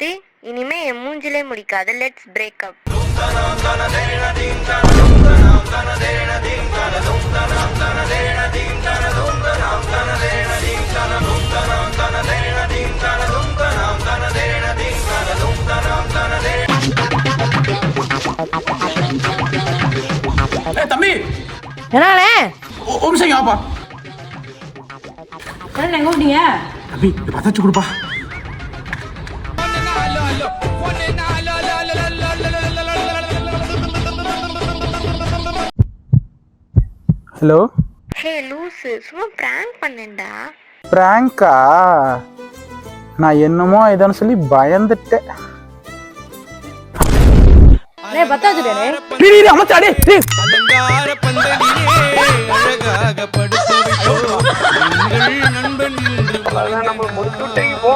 நிறுத்து. இனிமே என் மூஞ்சிலே முடிக்காது. Let's break up. தம்பி என்னாலே ஒரு நிமிஷம் வாப்பா. எங்க கூப்பிட்டீங்க? தம்பி பதாச்சு கொடுப்பா. ஹலோ. ஹே லூசு, சும்மா பிராங்க் பண்ணேன்டா. பிராங்கா? நான் என்னமோ இதன்னு சொல்லி பயந்துட்டேன். டேய் பத்தாச்சுடே. டேய் அமச்சாடே. டேய் அலங்கார பந்தலிலே அழகாக படுத்து விட்டோம். நண்பன் இன்று நம்ம முடிச்சுட்டே போ.